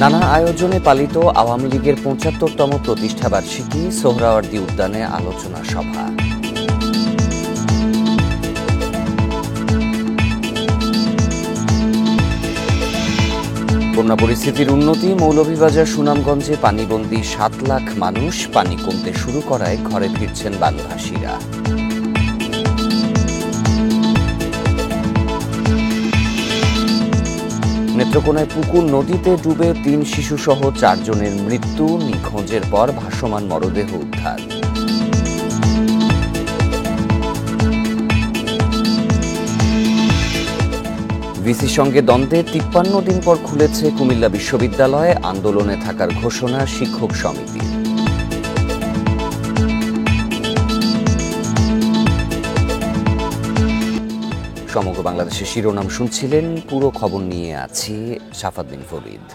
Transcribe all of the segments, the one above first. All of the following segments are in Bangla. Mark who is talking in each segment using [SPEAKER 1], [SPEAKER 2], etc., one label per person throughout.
[SPEAKER 1] নানা আয়োজনে পালিত আওয়ামী লীগের ৭৫তম প্রতিষ্ঠাবার্ষিকী সোহরাওয়ার্দী উদ্যানে আলোচনা সভা। বন্যা পরিস্থিতির উন্নতি, মৌলভীবাজার সুনামগঞ্জে পানিবন্দী ৭ লাখ মানুষ, পানি কমতে শুরু করায় ঘরে ফিরছেন বানভাসীরা। নেত্রকোনায় পুকুর নদীতে ডুবে ৩ শিশুসহ ৪ জনের মৃত্যু, নিখোঁজের পর ভাসমান মরদেহ উদ্ধার। ভিসির সঙ্গে দ্বন্দ্বে ৫৩ দিন পর খুলেছে কুমিল্লা বিশ্ববিদ্যালয়, আন্দোলনে থাকার ঘোষণা শিক্ষক সমিতির। সমগ্র বাংলাদেশের শিরোনাম শুনছিলেন, পুরো খবর নিয়ে আছি শাফাত বিন ফরিদ।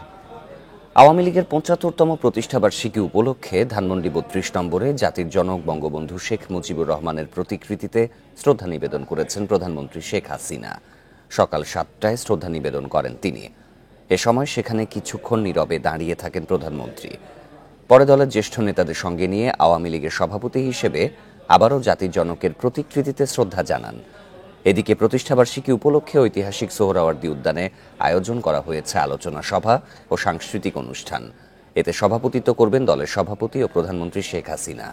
[SPEAKER 1] আওয়ামী লীগের ৭৫তম প্রতিষ্ঠাবার্ষিকী উপলক্ষে ধানমন্ডি ৩২ নম্বরে জাতির জনক বঙ্গবন্ধু শেখ মুজিবুর রহমানের প্রতিকৃতিতে শ্রদ্ধা নিবেদন করেছেন প্রধানমন্ত্রী শেখ হাসিনা। সকাল ৭টায় শ্রদ্ধা নিবেদন করেন তিনি। এ সময় সেখানে কিছুক্ষণ নীরবে দাঁড়িয়ে থাকেন প্রধানমন্ত্রী। পরে দলের জ্যেষ্ঠ নেতাদের সঙ্গে নিয়ে আওয়ামী লীগের সভাপতি হিসেবে আবারও জাতির জনকের প্রতিকৃতিতে শ্রদ্ধা জানান। এদিকে প্রতিষ্ঠাবার্ষিকী উপলক্ষে ঐতিহাসিক সোহরাওয়ার্দী উদ্যানে আয়োজন করা হয়েছে আলোচনা সভা ও সাংস্কৃতিক অনুষ্ঠান। এতে সভাপতিত্ব করবেন দলের সভাপতি ও প্রধানমন্ত্রী শেখ হাসিনা।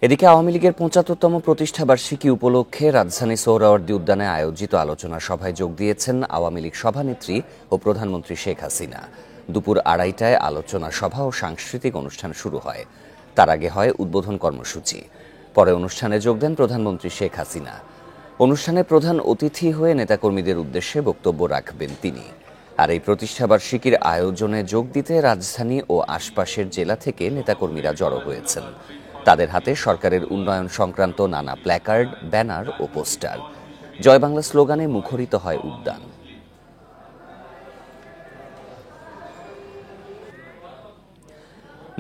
[SPEAKER 1] এদিকে আওয়ামী লীগের ৭৫তম প্রতিষ্ঠাবার্ষিকী উপলক্ষে রাজধানী সোহরাওয়ার্দী উদ্যানে আয়োজিত আলোচনা সভায় যোগ দিয়েছেন আওয়ামী লীগ সভানেত্রী ও প্রধানমন্ত্রী শেখ হাসিনা। দুপুর ২:৩০টায় আলোচনা সভা ও সাংস্কৃতিক অনুষ্ঠান শুরু হয়। তার আগে হয় উদ্বোধন কর্মসূচি। পরে অনুষ্ঠানে যোগ দেন প্রধানমন্ত্রী শেখ হাসিনা। অনুষ্ঠানে প্রধান অতিথি হয়ে নেতাকর্মীদের উদ্দেশ্যে বক্তব্য রাখবেন তিনি। আর এই প্রতিষ্ঠাবার্ষিকীর আয়োজনে যোগ দিতে রাজধানী ও আশপাশের জেলা থেকে নেতাকর্মীরা জড়ো হয়েছেন। তাদের হাতে সরকারের উন্নয়ন সংক্রান্ত নানা প্ল্যাকার্ড, ব্যানার ও পোস্টার। জয় বাংলা স্লোগানে মুখরিত হয় উদ্যান।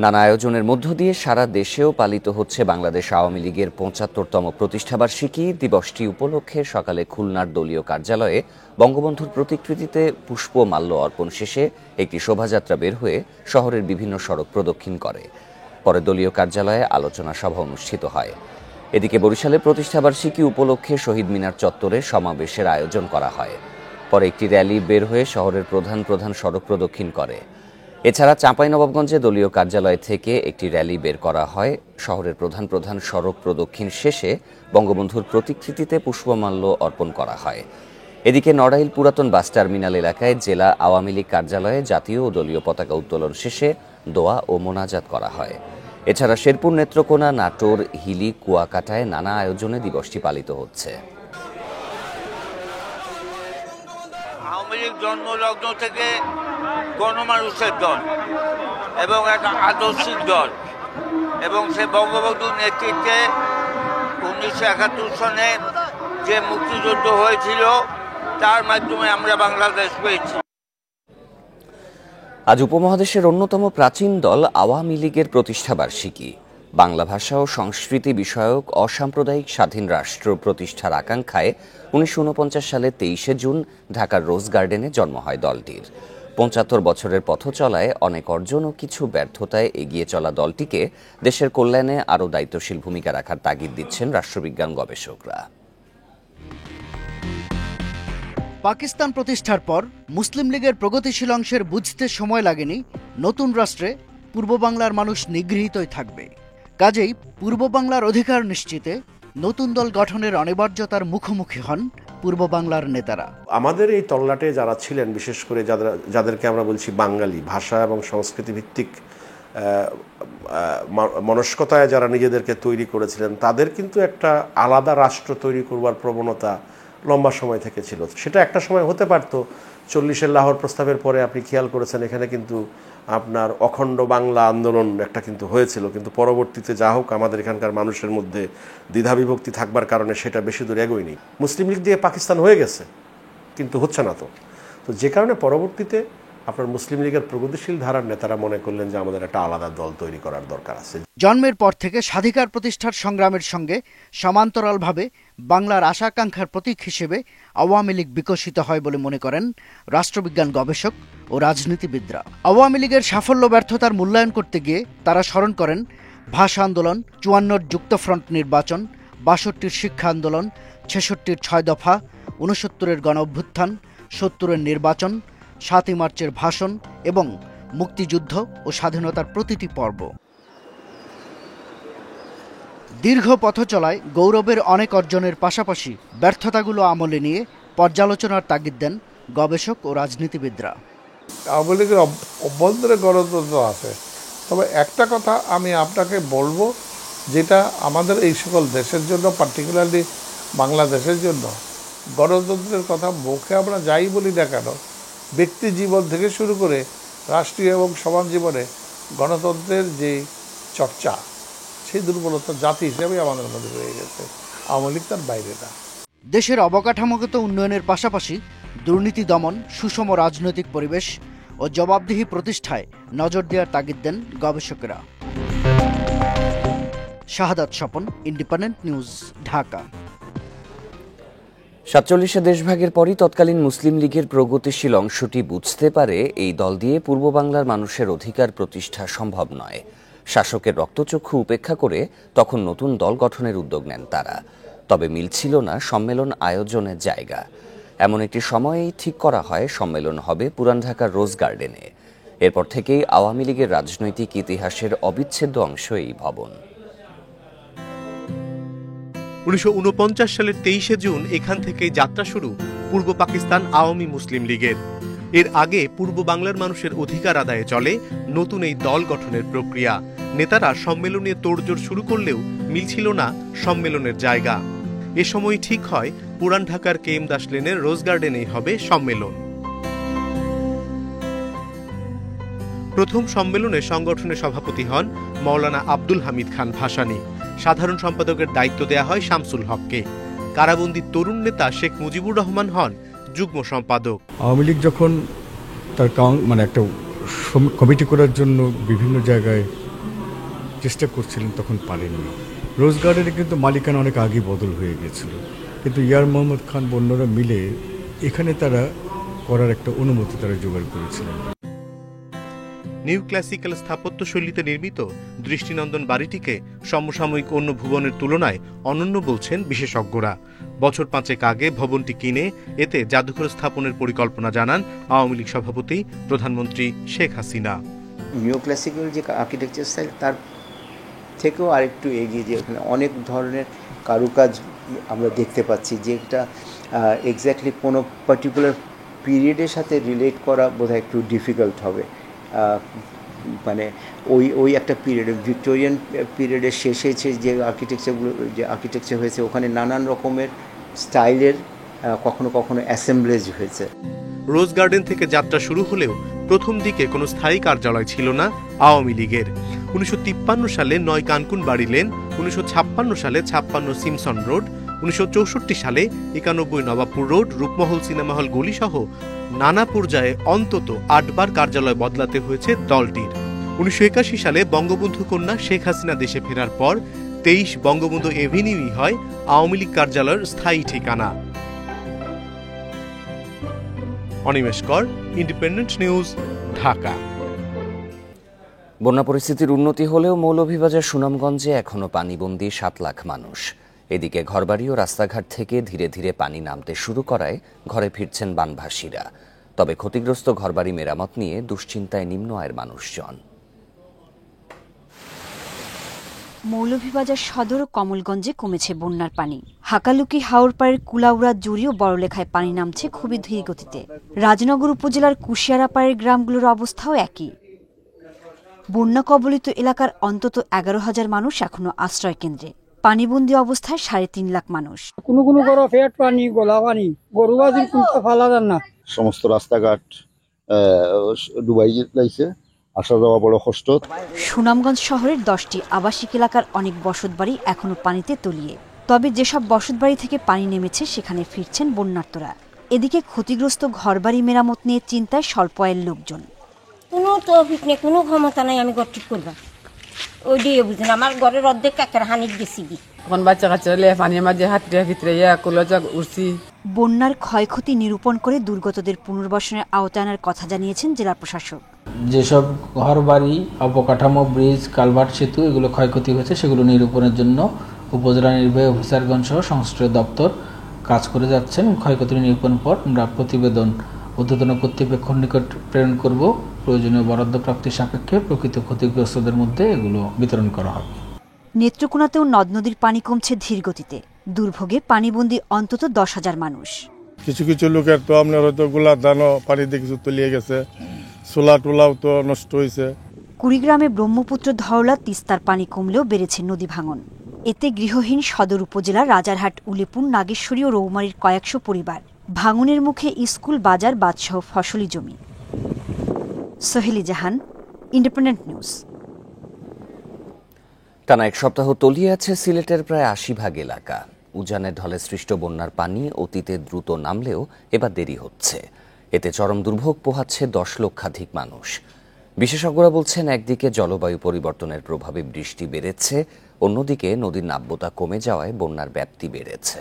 [SPEAKER 1] নানা আয়োজনের মধ্য দিয়ে সারা দেশেও পালিত হচ্ছে বাংলাদেশ আওয়ামী লীগের ৭৫তম প্রতিষ্ঠাবার্ষিকী। দিবসটি উপলক্ষে সকালে খুলনার দলীয় কার্যালয়ে বঙ্গবন্ধুর প্রতিকৃতিতে পুষ্পমাল্য অর্পণ শেষে একটি শোভাযাত্রা বের হয়ে শহরের বিভিন্ন সড়ক প্রদক্ষিণ করে। পরে দলীয় কার্যালয়ে আলোচনা সভা অনুষ্ঠিত হয়। এদিকে বরিশালে প্রতিষ্ঠাবার্ষিকী উপলক্ষে শহীদ মিনার চত্বরে সমাবেশের আয়োজন করা হয়। পরে একটি র্যালি বের হয়ে শহরের প্রধান প্রধান সড়ক প্রদক্ষিণ করে। এছাড়া চাঁপাইনবাবগঞ্জে দলীয় কার্যালয় থেকে একটি র্যালি বের করা হয়। শহরের প্রধান প্রধান সড়ক প্রদক্ষিণ শেষে বঙ্গবন্ধুর প্রতিকৃতিতে পুষ্পমাল্য অর্পণ করা হয়। এদিকে নড়াইল পুরাতন বাস টার্মিনাল এলাকায় জেলা আওয়ামী লীগ কার্যালয়ে জাতীয় ও দলীয় পতাকা উত্তোলন শেষে দোয়া ও মোনাজাত করা হয়। এছাড়া শেরপুর, নেত্রকোনা, নাটোর, হিলি, কুয়াকাটায় নানা আয়োজনে দিবসটি পালিত হচ্ছে।
[SPEAKER 2] আওয়ামী লীগ জন্মলগ্ন থেকে গণমানুষের দল এবং একটা আদর্শিক দল, এবং সে বঙ্গবন্ধুর নেতৃত্বে ১৯৭১ সনে যে মুক্তিযুদ্ধ হয়েছিল তার মাধ্যমে আমরা বাংলাদেশ পেয়েছি।
[SPEAKER 1] আজ উপমহাদেশের অন্যতম প্রাচীন দল আওয়ামী লীগের প্রতিষ্ঠাবার্ষিকী। বাংলা ভাষা ও সংস্কৃতি বিষয়ক অসাম্প্রদায়িক স্বাধীন রাষ্ট্র প্রতিষ্ঠার আকাঙ্ক্ষায় ১৯৪৯ সালে ২৩শে জুন ঢাকার রোজ গার্ডেনে জন্ম হয় দলটির। ৭৫ বছরের পথ চলায় অনেক অর্জন ও কিছু ব্যর্থতায় এগিয়ে চলা দলটিকে দেশের কল্যাণে আরও দায়িত্বশীল ভূমিকা রাখার তাগিদ দিচ্ছেন রাষ্ট্রবিজ্ঞান গবেষকরা।
[SPEAKER 3] পাকিস্তান প্রতিষ্ঠার পর মুসলিম লীগের প্রগতিশীল অংশের বুঝতে সময় লাগেনি নতুন রাষ্ট্রে পূর্ব বাংলার মানুষ নিগৃহীতই থাকবে। কাজেই পূর্ব বাংলার অধিকার নিশ্চিতে নতুন দল গঠনের অনিবার্যতার মুখোমুখি হন পূর্ব বাংলার নেতারা।
[SPEAKER 4] আমাদের এই তল্লাটে যারা ছিলেন, বিশেষ করে যাদেরকে আমরা বলছি বাঙালি, ভাষা এবং সংস্কৃতি ভিত্তিক মনস্কতায় যারা নিজেদেরকে তৈরি করেছিলেন, তাদের কিন্তু একটা আলাদা রাষ্ট্র তৈরি করবার প্রবণতা লম্বা সময় থেকে ছিল। সেটা একটা সময় হতে পারত। ৪০-এর লাহোর প্রস্তাবের পরে আপনি খেয়াল করেছেন এখানে কিন্তু আপনার অখণ্ড বাংলা আন্দোলন একটা কিন্তু হয়েছিল, কিন্তু পরবর্তীতে যা হোক আমাদের এখানকার মানুষের মধ্যে দ্বিধাবিভক্তি থাকবার কারণে সেটা বেশি দূর এগোয়নি। মুসলিম লীগ দিয়ে পাকিস্তান হয়ে গেছে, কিন্তু হচ্ছে না। তো যে কারণে পরবর্তীতে আপনার মুসলিম লীগের প্রগতিশীল ধারার নেতারা মনে করলেন যে আমাদের একটা আলাদা দল তৈরি করার দরকার আছে।
[SPEAKER 3] জন্মের পর থেকে স্বাধিকার প্রতিষ্ঠার সংগ্রামের সঙ্গে সমান্তরালভাবে বাংলার আশা আকাঙ্ক্ষার প্রতীক হিসেবে আওয়ামী লীগ বিকশিত হয় বলে মনে করেন রাষ্ট্রবিজ্ঞান গবেষক ও রাজনীতিবিদরা। আওয়ামী লীগের সাফল্য ব্যর্থতার মূল্যায়ন করতে গিয়ে তারা স্মরণ করেন ভাষা আন্দোলন, ৫৪ যুক্তফ্রন্ট নির্বাচন, ৬২ শিক্ষা আন্দোলন, ৬৬ ৬ দফা, ৬৯ গণ অভ্যুত্থান, ৭০ নির্বাচন, ৭ই মার্চের ভাষণ এবং মুক্তিযুদ্ধ ও স্বাধীনতার প্রতিটি পর্ব। দীর্ঘ পথ চলায় গৌরবের অনেক অর্জনের পাশাপাশি ব্যর্থতাগুলো আমলে নিয়ে পর্যালোচনার তাগিদ দেন গবেষক ও রাজনীতিবিদরা।
[SPEAKER 5] আওয়ামী লীগের অভ্যন্তরে গণতন্ত্র আছে, তবে একটা কথা আমি আপনাকে বলবো, যেটা আমাদের এই সকল দেশের জন্য, পার্টিকুলারলি বাংলাদেশের জন্য, গণতন্ত্রের কথা মুখে আমরা যাই বলি না কেন, ব্যক্তি জীবন থেকে শুরু করে রাষ্ট্রীয় এবং সমাজ জীবনে গণতন্ত্রের যে চর্চা, সেই দুর্বলতা জাতি হিসেবে আমাদের মধ্যে রয়ে গেছে। আওয়ামী লীগ তার বাইরে না।
[SPEAKER 3] দেশের অবকাঠামোগত উন্নয়নের পাশাপাশি দুর্নীতি দমন, সুষম রাজনৈতিক পরিবেশ ও জবাবদিহি প্রতিষ্ঠায় নজর দেওয়ার তাগিদ দেন গবেষকেরা। শাহাদাত স্বপন, ইন্ডিপেন্ডেন্ট নিউজ, ঢাকা।
[SPEAKER 1] ৪৭ দেশভাগের পরই তৎকালীন মুসলিম লীগের প্রগতিশীল অংশটি বুঝতে পারে এই দল দিয়ে পূর্ব বাংলার মানুষের অধিকার প্রতিষ্ঠা সম্ভব নয়। শাসকের রক্তচক্ষু উপেক্ষা করে তখন নতুন দল গঠনের উদ্যোগ নেন তারা। তবে মিলছিল না সম্মেলন আয়োজনের জায়গা। এমন একটি সময়েই ঠিক করা হয় সম্মেলন হবে পুরান ঢাকার রোজ গার্ডেনে। এরপর থেকেই আওয়ামী লীগের রাজনৈতিক ইতিহাসের অবিচ্ছেদ্য অংশ এই ভবন।
[SPEAKER 6] ১৯৪৯ সালের ২৩শে জুন এখান থেকেই যাত্রা শুরু পূর্ব পাকিস্তান আওয়ামী মুসলিম লীগের। এর আগে পূর্ব বাংলার মানুষের অধিকার আদায়ে চলে নতুন এই দল গঠনের প্রক্রিয়া। নেতারা সম্মেলনে তোড়জোড় শুরু করলেও মিলছিল না সম্মেলনের জায়গা। এ সময় ঠিক হয় পুরান ঢাকার KM দাস লেনের রোজ গার্ডেনেই হবে সম্মেলন। প্রথম সম্মেলনে সংগঠনের সভাপতি হন মাওলানা আব্দুল হামিদ খান ভাসানী। সাধারণ সম্পাদকের দায়িত্ব দেয়া হয় শামসুল হককে। কারাবন্দী তরুণ নেতা শেখ মুজিবুর রহমান হন যুগ্ম সম্পাদক।
[SPEAKER 7] আওয়ামী লীগ যখন তার একটা কমিটি করার জন্য বিভিন্ন জায়গায় চেষ্টা করছিলেন, তখন পারেননি। রোজ গার্ডেনে কিন্তু মালিকানা অনেক আগে বদল হয়ে গিয়েছিল, কিন্তু ইয়ার মোহাম্মদ খান বন্যরা মিলে এখানে তারা করার একটা অনুমতি তারা জোগাড় করেছিলেন।
[SPEAKER 6] নিউ ক্লাসিক্যাল স্থাপত্য শৈলীতে নির্মিত দৃষ্টিনন্দন বাড়িটিকে সমসাময়িক অন্য ভবনের তুলনায় অনন্য বলছেন বিশেষজ্ঞরা। বছর ৫ আগে ভবনটি কিনে এতে জাদুঘর স্থাপনের পরিকল্পনা জানান আওয়ামী লীগ সভাপতি প্রধানমন্ত্রী শেখ হাসিনা।
[SPEAKER 8] নিউ ক্লাসিক্যাল যে আর্কিটেকচার স্টাইল, তার থেকেও আরেকটু এগিয়ে, যে ওখানে অনেক ধরনের কারুকাজ আমরা দেখতে পাচ্ছি, যেটা এক্স্যাক্টলি কোনো পার্টিকুলার পিরিয়ডের সাথে রিলেট করা বোধহয় একটু ডিফিকাল্ট হবে। মানে ওই একটা পিরিয়ড, ভিক্টোরিয়ান পিরিয়ডের শেষে যে আর্কিটেকচার হয়েছে, ওখানে নানান রকমের স্টাইলের কখনো কখনো অ্যাসেম্বলেজ হয়েছে।
[SPEAKER 6] রোজ গার্ডেন থেকে যাত্রা শুরু হলেও প্রথম দিকে কোনো স্থায়ী কার্যালয় ছিল না আওয়ামী লীগের। ১৯৫৩ সালে ৯ কানকুন বাড়ি লেন, ১৯৫৬ সালে ৫৬ সিমসন রোড, ১৯৬৪ সালে ৯১ Nawabpur road, Rupmahal cinema hall গলি সহ নানা পর্যায়ে অন্তত ৮ বার কার্যালয় বদলাতে হয়েছে দলটির। ১৯৮১ সালে বঙ্গবন্ধু কন্যা শেখ হাসিনা দেশে ফেরার পর ২৩ বঙ্গবন্ধু এভিনিউই হয় আওয়ামী লীগ কার্যালয়ের স্থায়ী ঠিকানা। অনিমেষ কর, ইন্ডিপেন্ডেন্ট নিউজ, ঢাকা।
[SPEAKER 1] বন্যা পরিস্থিতির উন্নতি হলেও মৌলভীবাজার সুনামগঞ্জে এখনো পানিবন্দী ৭ লাখ মানুষ। এদিকে ঘরবাড়ি ও রাস্তাঘাট থেকে ধীরে ধীরে পানি নামতে শুরু করায় ঘরে ফিরছেন বানভাসীরা। তবে ক্ষতিগ্রস্ত ঘরবাড়ি মেরামত নিয়ে দুশ্চিন্তায় নিম্ন আয়ের মানুষজন।
[SPEAKER 9] মৌলভীবাজার সদর ও কমলগঞ্জে কমেছে বন্যার পানি। হাকালুকি হাওর পাড়ের কুলাউড়া জুড়ি ও বড়লেখায় পানি নামছে খুবই ধীর গতিতে। রাজনগর উপজেলার কুশিয়ারা পাড়ের গ্রামগুলোর অবস্থাও একই। বন্যা কবলিত এলাকার অন্তত ১১,০০০ মানুষ এখনো আশ্রয় কেন্দ্রে। পানিবন্দী অবস্থায় ৩.৫ লাখ মানুষ।
[SPEAKER 10] কোনো কোনো ঘর পেট পানি, গোলা পানি, গরু বাজির কোনটা ফালা যান না। সমস্ত রাস্তাঘাট ডুবাই যাইছে, আসা যাওয়া বড় কষ্ট।
[SPEAKER 9] সুনামগঞ্জ শহরের ১০টি আবাসিক এলাকার অনেক বসতবাড়ি এখনো পানিতে তলিয়ে। তবে যেসব বসতবাড়ি থেকে পানি নেমেছে সেখানে ফিরছেন বন্যার্তরা। এদিকে ক্ষতিগ্রস্ত ঘরবাড়ি মেরামত নিয়ে চিন্তায় স্বল্প আয়ের লোকজন।
[SPEAKER 11] কোনো তৌফিক নেই, কোনো ক্ষমতা নাই আমি ঘর ঠিক করবা। ওই দিয়ে বুঝেন আমার ঘরের অর্ধেক কাকের হানিক গেছি কি।
[SPEAKER 12] এখন বাচ্চা কাচ্চা পানির মাঝে হাতটা ভিতরে কলজা উঠছি।
[SPEAKER 9] বন্যার ক্ষয়ক্ষতি নিরূপণ করে দুর্গতদের পুনর্বাসনের আওতায় আনার কথা জানিয়েছেন জেলা প্রশাসক।
[SPEAKER 13] যেসব ঘরবাড়ি, অবকাঠামো, ব্রিজ, কালভার্ট, সেতু এগুলো ক্ষয়ক্ষতি হয়েছে সেগুলো নিরূপণের জন্য উপজেলা নির্বাহী অফিসারগণ সহ সংশ্লিষ্ট দপ্তর কাজ করে যাচ্ছেন। ক্ষয়ক্ষতি নিরূপণের পর আমরা প্রতিবেদন ঊর্ধ্বতন কর্তৃপক্ষের নিকট প্রেরণ করব। প্রয়োজনীয় বরাদ্দ প্রাপ্তির সাপেক্ষে প্রকৃত ক্ষতিগ্রস্তদের মধ্যে এগুলো বিতরণ করা হবে।
[SPEAKER 9] নেত্রকোনাতেও নদ নদীর পানি কমছে ধীর গতিতে। দুর্ভোগে পানিবন্দী অন্তত 10,000 মানুষ।
[SPEAKER 5] কিছু কিছু লোকের তো আপনার হয়তো গোলা ধানও পানিতে কিছু তলিয়ে গেছে, সোলা টোলাও তো নষ্ট হয়েছে।
[SPEAKER 9] কুড়িগ্রামে ব্রহ্মপুত্র ধরলা তিস্তার পানি কমলেও বেড়েছে নদী ভাঙন। এতে গৃহহীন সদর উপজেলার রাজারহাট, উলিপুর, নাগেশ্বরী ও রৌমারীর কয়েকশো পরিবার। ভাঙনের মুখে স্কুল, বাজার, বাদসহ ফসলি জমি। সোহেলি জাহান, ইন্ডিপেন্ডেন্ট নিউজ।
[SPEAKER 1] টানা এক সপ্তাহ তলিয়ে আছে সিলেটের প্রায় 80% এলাকা। উজানের ঢলে সৃষ্ট বন্যার পানি অতীতে দ্রুত নামলেও এবার দেরি হচ্ছে। এতে চরম দুর্ভোগ পোহাচ্ছে 10 লক্ষাধিক মানুষ। বিশেষজ্ঞরা বলছেন, একদিকে জলবায়ু পরিবর্তনের প্রভাবে বৃষ্টি বেড়েছে, অন্যদিকে নদীর নাব্যতা কমে যাওয়ায় বন্যার ব্যাপ্তি বেড়েছে।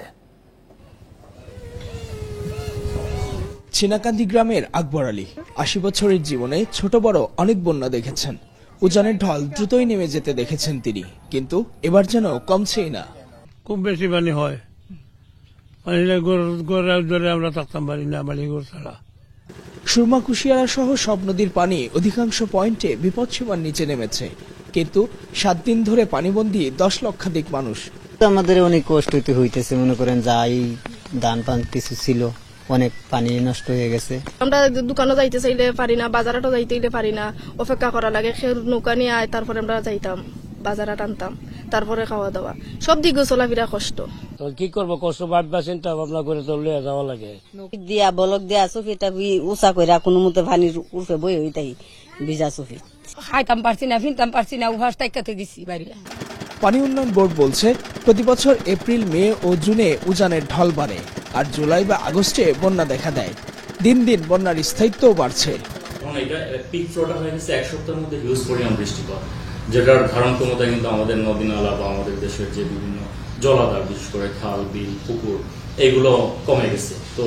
[SPEAKER 14] চিনাকান্দি গ্রামের আকবর আলী 80 বছরের জীবনে ছোট বড় অনেক বন্যা দেখেছেন। উজানের ঢল দ্রুতই নেমে যেতে দেখেছেন তিনি, কিন্তু এবার যেন কমছেই না।
[SPEAKER 15] খুব বেশি পানি হয়, আমরা থাকতাম পারি না বাড়ি ঘর ছাড়া।
[SPEAKER 14] সুরমা, কুশিয়ারা সহ সব নদীর পানি অধিকাংশ পয়েন্টে বিপদসীমার নিচে নেমেছে, কিন্তু 7 দিন ধরে পানিবন্দী 10 লক্ষাধিক মানুষ।
[SPEAKER 16] আমাদের অনেক কষ্ট হইতেছে, মনে করেন যাই ধান পান কিছু ছিল, অনেক পানি নষ্ট হয়ে গেছে।
[SPEAKER 17] আমরা দোকানে যাইতে চাইলে পারি না, বাজারটাও যাইতে পারি না, অপেক্ষা করা লাগে। নৌকা নিয়ে আয়, তারপরে আমরা যাইতাম, বাজারে টানতাম, তারপরে খাওয়া দাওয়া, সব দিকে চলাফেরা কষ্ট।
[SPEAKER 15] তো কি করবো, কষ্ট ভাববা চিন্তা ভাবনা করে চললে যাওয়া লাগে।
[SPEAKER 11] দিয়া বলক দিয়া চফিটা উঁচা করে কোনো মতো পানির উঠে বই হইতাই ভিজা চফি। খাইতাম পারছি না, ফিনতাম পারছি না, উহাস টাইকাতে দিছি বাইরে।
[SPEAKER 14] পানি উন্নয়ন বোর্ড বলছে, প্রতি বছর এপ্রিল, মে ও জুনে উজানের ঢল বাড়ে, আর জুলাই বা আগস্টে বন্যা দেখা দেয়। দিন দিন বন্যার স্থায়িত্বও বাড়ছে।
[SPEAKER 18] পিক ফ্লোটা হয়ে গেছে 1 সপ্তাহের মধ্যে হিউজ পরিমাণ বৃষ্টিপাত, যেটার ধারণ ক্ষমতা কিন্তু আমাদের নদী নালা বা আমাদের দেশের যে বিভিন্ন জলাধার, বিশেষ করে খাল, বিল, পুকুর, এগুলো কমে গেছে। তো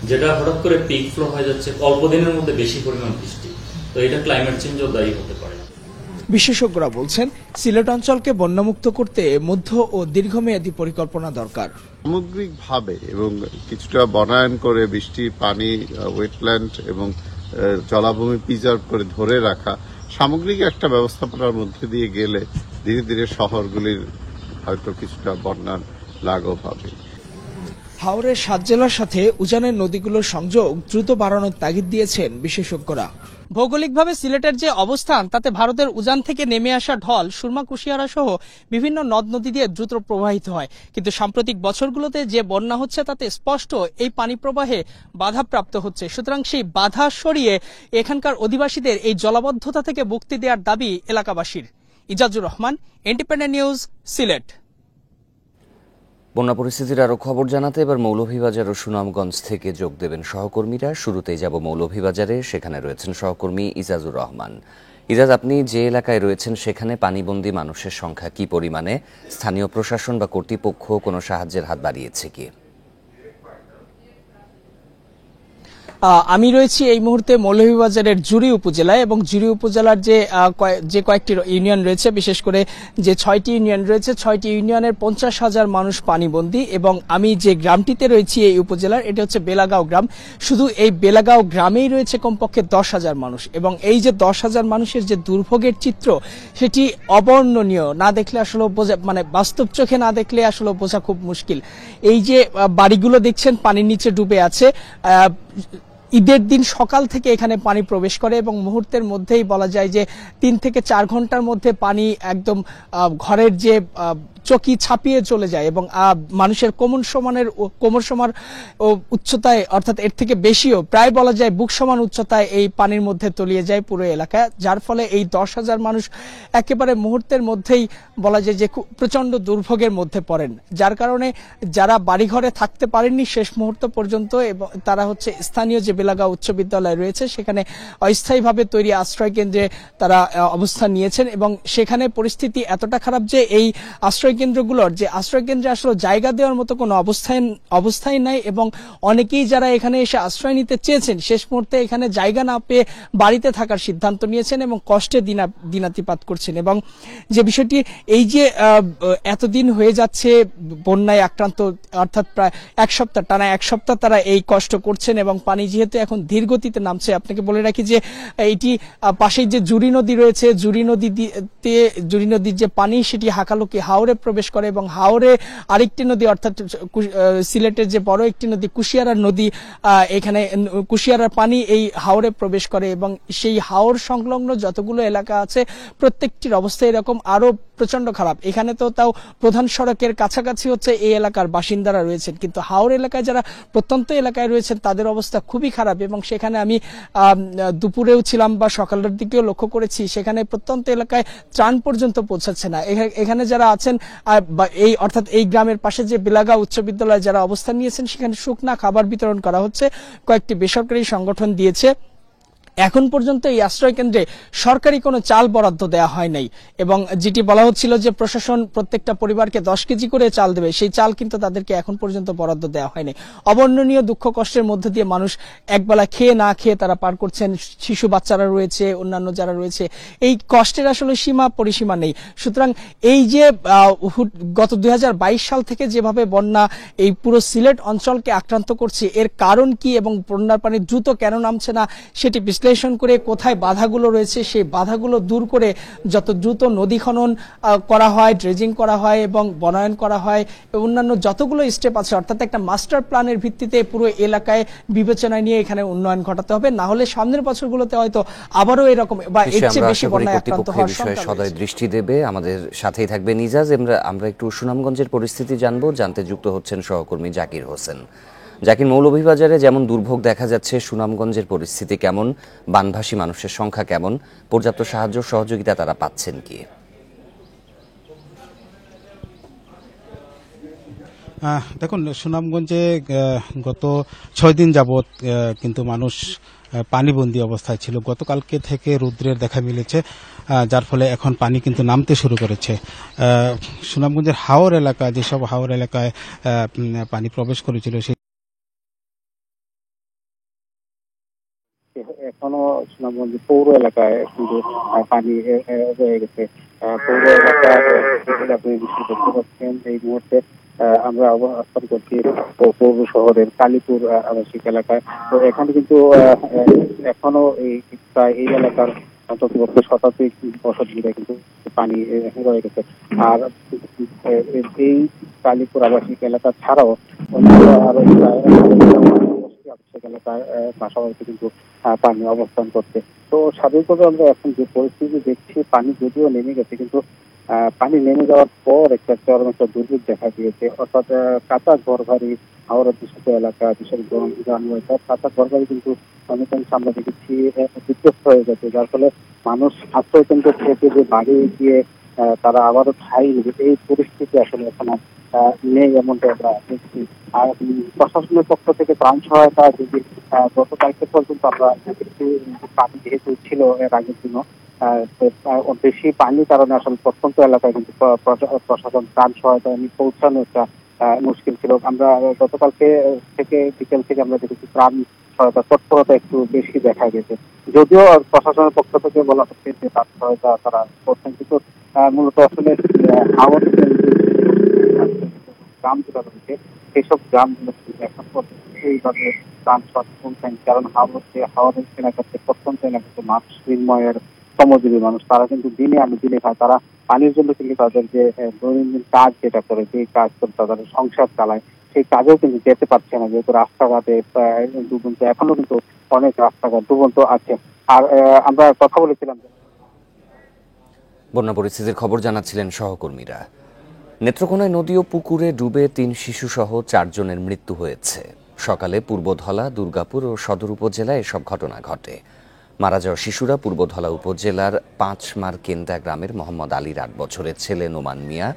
[SPEAKER 18] যেটা হঠাৎ করে পিক ফ্লো হয়ে যাচ্ছে, অল্প দিনের মধ্যে বেশি পরিমাণ বৃষ্টি, তো এটা ক্লাইমেট চেঞ্জও দায়ী হতে পারে।
[SPEAKER 14] বিশেষজ্ঞরা বলছেন, সিলেট অঞ্চলকে বন্যামুক্ত করতে মধ্য ও দীর্ঘমেয়াদী পরিকল্পনা দরকার।
[SPEAKER 19] সামগ্রিকভাবে এবং কিছুটা বনায়ন করে বৃষ্টি পানি, ওয়েটল্যান্ড এবং জলাভূমি প্রিজার্ভ করে ধরে রাখা, সামগ্রিক একটা ব্যবস্থাপনার মধ্যে দিয়ে গেলে ধীরে ধীরে শহরগুলির হয়তো কিছুটা বন্যার লাঘব হবে।
[SPEAKER 14] হাওরের 7 জেলার সাথে উজানের নদীগুলোর সংযোগ দ্রুত বাড়ানোর তাগিদ দিয়েছেন বিশেষজ্ঞরা।
[SPEAKER 20] ভৌগোলিকভাবে সিলেটের যে অবস্থান, তাতে ভারতের উজান থেকে নেমে আসা ঢল সুরমা, কুশিয়ারা সহ বিভিন্ন নদ নদী দিয়ে দ্রুত প্রবাহিত হয়, কিন্তু সাম্প্রতিক বছরগুলোতে যে বন্যা হচ্ছে তাতে স্পষ্ট এই পানি প্রবাহে বাধাপ্রাপ্ত হচ্ছে। সুতরাং সেই বাধা সরিয়ে এখানকার অধিবাসীদের এই জলাবদ্ধতা থেকে মুক্তি দেওয়ার দাবি এলাকাবাসীর। Ijazur Rahman, independent news, Sylhet.
[SPEAKER 1] বন্যা পরিস্থিতির আরো খবর জানাতে এবার মৌলভীবাজার ও সুনামগঞ্জ থেকে যোগ দেবেন সহকর্মীরা। শুরুতেই যাব মৌলভীবাজারে, সেখানে রয়েছেন সহকর্মী ইজাজুর রহমান। ইজাজ, আপনি যে এলাকায় রয়েছেন সেখানে পানিবন্দী মানুষের সংখ্যা কি পরিমাণে? স্থানীয় প্রশাসন বা কর্তৃপক্ষ কোনো সাহায্যের হাত বাড়িয়েছে কি?
[SPEAKER 20] আমি রয়েছি এই মুহূর্তে মৌলভীবাজারের জুড়ি উপজেলায়, এবং জুড়ি উপজেলার যে কয়েকটি ইউনিয়ন রয়েছে, বিশেষ করে যে 6টি ইউনিয়ন রয়েছে, 6টি ইউনিয়নের 50,000 মানুষ পানিবন্দী। এবং আমি যে গ্রামটিতে রয়েছি এই উপজেলার, এটা হচ্ছে বেলাগাঁও গ্রাম। শুধু এই বেলাগাঁও গ্রামেই রয়েছে কমপক্ষে 10,000 মানুষ, এবং এই যে 10,000 মানুষের যে দুর্ভোগের চিত্র, সেটি অবর্ণনীয়। না দেখলে আসলে বোঝা, মানে বাস্তব চোখে না দেখলে আসলে বোঝা খুব মুশকিল। এই যে বাড়িগুলো দেখছেন পানির নিচে ডুবে আছে, ঈদের দিন সকাল থেকে এখানে পানি প্রবেশ করে এবং মুহূর্তের মধ্যেই বলা যায় যে 3 থেকে 4 ঘন্টার মধ্যে পানি একদম ঘরের যে চকি ছাপিয়ে চলে যায় এবং মানুষের কোমর সমান উচ্চতায়, অর্থাৎ এর থেকে বেশিও, প্রায় বলা যায় বুক সমান উচ্চতায় এই পানির মধ্যে তলিয়ে যায় পুরো এলাকায়, যার ফলে এই 10,000 মানুষ একেবারে মুহূর্তের মধ্যেই বলা যায় যে প্রচন্ড দুর্ভোগের মধ্যে পড়েন, যার কারণে যারা বাড়িঘরে থাকতে পারেননি শেষ মুহূর্ত পর্যন্ত, এবং তারা হচ্ছে স্থানীয় যে বেলাগাঁও উচ্চ বিদ্যালয় রয়েছে সেখানে অস্থায়ীভাবে তৈরি আশ্রয় কেন্দ্রে তারা অবস্থান নিয়েছেন এবং সেখানে পরিস্থিতি এতটা খারাপ যে এই আশ্রয় কেন্দ্রগুলোর যে আশ্রয় কেন্দ্রে আসলে জায়গা দেওয়ার মতো কোনো অবস্থাই নাই এবং অনেকেই যারা এখানে এসে আশ্রয় নিতে চেয়েছেন শেষ মুহূর্তে এখানে জায়গা না পেয়ে বাড়িতে থাকার সিদ্ধান্ত নিয়েছেন এবং কষ্টে দিনাতিপাত করছেন। এবং যে বিষয়টি এই যে এতদিন হয়ে যাচ্ছে বন্যায় আক্রান্ত, অর্থাৎ প্রায় টানা এক সপ্তাহ তারা এই কষ্ট করছেন এবং পানি যেহেতু এখন ধীর গতিতে নামছে, আপনাকে বলে রাখি যে এটি পাশেই যে জুরি নদী রয়েছে, জুরি নদীর যে পানি সেটি হাকালুকি হাওরে প্রবেশ করে এবং হাওরে আরেকটি নদী, অর্থাৎ সিলেটের যে বড় একটি নদী কুশিয়ারার নদী, এখানে কুশিয়ারার পানি এই হাওরে প্রবেশ করে এবং সেই হাওর সংলগ্ন যতগুলো এলাকা আছে প্রত্যেকটির অবস্থা এরকম, আরো প্রচন্ড খারাপ। এখানে তো তাও প্রধান সড়কের কাছাকাছি হচ্ছে এই এলাকার বাসিন্দারা রয়েছেন, কিন্তু হাওর এলাকায় যারা প্রত্যন্ত এলাকায় রয়েছেন তাদের অবস্থা খুবই খারাপ এবং সেখানে আমি দুপুরেও ছিলাম বা সকালের দিকেও লক্ষ্য করেছি সেখানে প্রত্যন্ত এলাকায় ত্রাণ পর্যন্ত পৌঁছাচ্ছে না। এখানে যারা আছেন অর্থাৎ এই গ্রামের পাশে যে বেলাগাঁও উচ্চ বিদ্যালয়ে যারা অবস্থান নিয়েছেন সেখানে শুকনা খাবার বিতরণ করা হচ্ছে, কয়েকটি বেসরকারি সংগঠন দিয়েছে। এখন পর্যন্ত এই আশ্রয় কেন্দ্রে সরকারি কোনো চাল বরাদ্দ দেওয়া হয় নাই এবং যেটি বলা হচ্ছিল যে প্রশাসন প্রত্যেকটা পরিবারকে 10 কেজি করে চাল দেবে, সেই চাল কিন্তু তাদেরকে এখন পর্যন্ত বরাদ্দ দেওয়া হয়নি। অবর্ণনীয় দুঃখ কষ্টের মধ্যে দিয়ে মানুষ একবেলা খেয়ে না খেয়ে তারা পার করছেন, শিশু বাচ্চারা রয়েছে, অন্যান্য যারা রয়েছে, এই কষ্টের আসলে সীমা পরিসীমা নেই। সুতরাং এই যে গত 2022 সাল থেকে যেভাবে বন্যা এই পুরো সিলেট অঞ্চলকে আক্রান্ত করছে, এর কারণ কি এবং বন্যার পানি দ্রুত কেন নামছে না সেটি বিশ্লেষণ করে কোথায় বাধাগুলো রয়েছে সেই বাধাগুলো দূর করে যত দ্রুত নদী খনন করা হয়, ড্রেজিং করা হয় এবং বনায়ন করা হয়, অন্যান্য যতগুলো স্টেপ আছে, অর্থাৎ একটা মাস্টার প্ল্যানের ভিত্তিতে পুরো এলাকায় বিবেচনায় নিয়ে এখানে উন্নয়ন ঘটাতে হবে, না হলে সামনের বছরগুলোতে হয়তো আবারও এরকম বা এর চেয়ে বেশি বন্যায় আক্রান্ত হওয়ার
[SPEAKER 1] বিষয়ে সদয় দৃষ্টি দেবে। আমাদের সাথেই থাকবে নিজাজ। আমরা একটু সুনামগঞ্জের পরিস্থিতি জানতে যুক্ত হচ্ছেন সহকর্মী জাকির হোসেন। জাকির, মৌলভীবাজারে যেমন দুর্ভোগ দেখা যাচ্ছে, সুনামগঞ্জের পরিস্থিতি কেমন? বানভাসী মানুষের সংখ্যা কেমন? পর্যাপ্ত সাহায্য সহযোগিতা তারা পাচ্ছেন কি?
[SPEAKER 21] দেখুন, সুনামগঞ্জে গত 6 দিন যাবৎ কিন্তু মানুষ পানিবন্দী অবস্থায় ছিল। গতকালকে থেকে রৌদ্রের দেখা মিলেছে, যার ফলে এখন পানি কিন্তু নামতে শুরু করেছে। সুনামগঞ্জের হাওর এলাকা, যেসব হাওর এলাকায় পানি প্রবেশ করেছিল সেই
[SPEAKER 22] এখনো সুনামগঞ্জ পৌর এলাকায় কিন্তু পানি রয়ে গেছে। পৌর এলাকায় আপনি নিশ্চয়ই দেখতে পাচ্ছেন এই মুহূর্তে আমরা অবস্থান করছি পৌর শহরের কালীপুর আবাসিক এলাকায়। তো এখানে কিন্তু এখনো প্রায় এই এলাকার অন্তত 100 বসতি জুড়ে কিন্তু পানি রয়ে গেছে। আর এই কালীপুর আবাসিক এলাকা ছাড়াও আরো আবাসিক এলাকায় পাশাপাশি কিন্তু পানি অবস্থান করছে। তো স্বাভাবিকভাবে আমরা এখন যে পরিস্থিতি দেখছি, পানি যদিও নেমে গেছে কিন্তু পানি নেমে যাওয়ার পর একটা চরম একটা দুর্যোগ দেখা দিয়েছে। অর্থাৎ কাঁচা ঘর বাড়ি, হাওড়া দূষিত এলাকা, বিশেষ কাঁচা ঘর বাড়ি কিন্তু অনেকাংশ আমরা দেখেছি বিধ্বস্ত হয়ে গেছে, যার ফলে মানুষ আশ্রয় কেন্দ্র থেকে যে বাড়ি গিয়ে তারা আবারও ঠাঁই নেবে এই পরিস্থিতি আসলে এখন নেই এমনটা আমরা দেখছি। আর প্রশাসনের পক্ষ থেকে ত্রাণ সহায়তা যদি গতকালকে পর্যন্ত আমরা দেখছি, পানি যেহেতু ছিল এর আগের দিন বেশি পানির কারণে আসলে প্রত্যন্ত এলাকায় কিন্তু প্রশাসন ত্রাণ সহায়তা পৌঁছানো একটা মুশকিল ছিল। আমরা গতকালকে থেকে বিকেল থেকে আমরা দেখেছি ত্রাণ সহায়তা তৎপরতা একটু বেশি দেখা গেছে, যদিও প্রশাসনের পক্ষ থেকে বলা হচ্ছে যে ত্রাণ সহায়তা তারা করছেন, কিন্তু মূলত আসলে গ্রামগুলো রয়েছে সেসব গ্রামগুলো এখন এইভাবে ত্রাণ সহায়তা পৌঁছায়নি, কারণ হাওড়ের এলাকাতে প্রত্যন্ত এলাকাতে মানুষ নির্ময়ের শ্রমজীবী মানুষ, তারা কিন্তু দিনে আনে দিনে খায়, তারা পানির জন্য কিন্তু তাদের যে দৈনন্দিন কাজ যেটা করে, যে কাজ করে তাদের সংসার চালায়, সেই কাজেও কিন্তু যেতে পারছে না, যেহেতু রাস্তাঘাটে ডুবন্ত, এখনো কিন্তু অনেক রাস্তাঘাট ডুবন্ত আছে। আর আমরা কথা বলেছিলাম,
[SPEAKER 1] বন্যা পরিস্থিতির খবর জানাচ্ছিলেন সহকর্মীরা। নেত্রকোনায় নদী ও পুকুরে ডুবে 3 শিশুসহ 4 জনের মৃত্যু হয়েছে। সকালে পূর্বধলা, দুর্গাপুর ও সদর উপজেলায় এসব ঘটনা ঘটে। মারা যাওয়া শিশুরা পূর্বধলা উপজেলার 5 মার কেন্দা গ্রামের মোহাম্মদ আলীর 8 বছরের ছেলে নোমান মিয়া,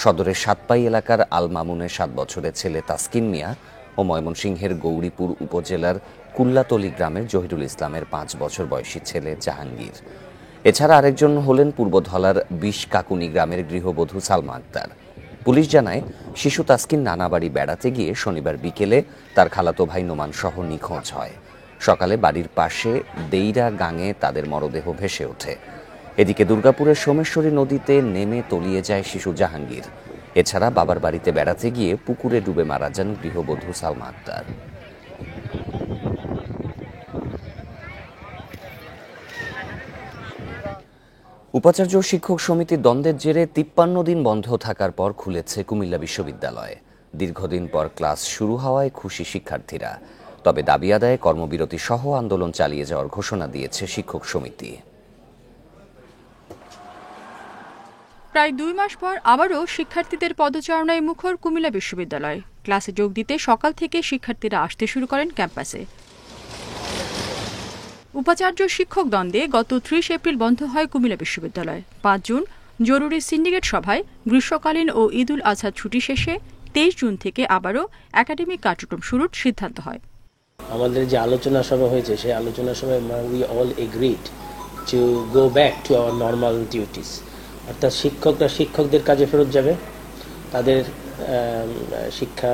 [SPEAKER 1] সদরের সাতপাই এলাকার আল মামুনের 7 বছরের ছেলে তাসকিন মিয়া ও ময়মনসিংহের গৌরীপুর উপজেলার কুল্লাতলি গ্রামের জহিরুল ইসলামের 5 বছর বয়সী ছেলে জাহাঙ্গীর। এছাড়া আরেকজন হলেন পূর্বধলার 20 কাকুনি গ্রামের গৃহবধূ সালমা আক্তার। পুলিশ জানায়, শিশু তাসকিন নানা বাড়ি বেড়াতে গিয়ে শনিবার বিকেলে তার খালাতো ভাই নোমান সহ নিখোঁজ হয়। সকালে বাড়ির পাশে দেইরা গাঙে তাদের মরদেহ ভেসে ওঠে। এদিকে দুর্গাপুরের সোমেশ্বরী নদীতে নেমে তলিয়ে যায় শিশু জাহাঙ্গীর। এছাড়া বাবার বাড়িতে বেড়াতে গিয়ে পুকুরে ডুবে মারা যান গৃহবধূ সালমা আক্তার। উপাচার্য শিক্ষক সমিতির দ্বন্দ্বের জেরে 53 দিন বন্ধ থাকার পর খুলেছে কুমিল্লা বিশ্ববিদ্যালয়। দীর্ঘদিন পর ক্লাস শুরু হওয়ায় খুশি শিক্ষার্থীরা। তবে দাবি আদায়ে কর্মবিরতি সহ আন্দোলন চালিয়ে যাওয়ার ঘোষণা দিয়েছে শিক্ষক সমিতি।
[SPEAKER 2] প্রায় 2 মাস পর আবারও শিক্ষার্থীদের পদচারণায় মুখর কুমিল্লা বিশ্ববিদ্যালয়। ক্লাসে যোগ দিতে সকাল থেকে শিক্ষার্থীরা আসতে শুরু করেন ক্যাম্পাসে। উপাচার্য শিক্ষক দ্বন্দ্বে গত 30 এপ্রিল বন্ধ হয় কুমিল্লা বিশ্ববিদ্যালয়। 5 জুন জরুরি সিন্ডিকেট সভায় গ্রীষ্মকালীন ও ঈদুল আজহা ছুটি শেষে 23 জুন থেকে আবারও একাডেমিক কার্যক্রম শুরুর সিদ্ধান্ত হয়।
[SPEAKER 4] আমাদের যে আলোচনা সভা হয়েছে সেই আলোচনা সভায় we all agreed to go back to our normal duties, অর্থাৎ শিক্ষকরা শিক্ষকদের কাজে ফেরত যাবে, তাদের শিক্ষা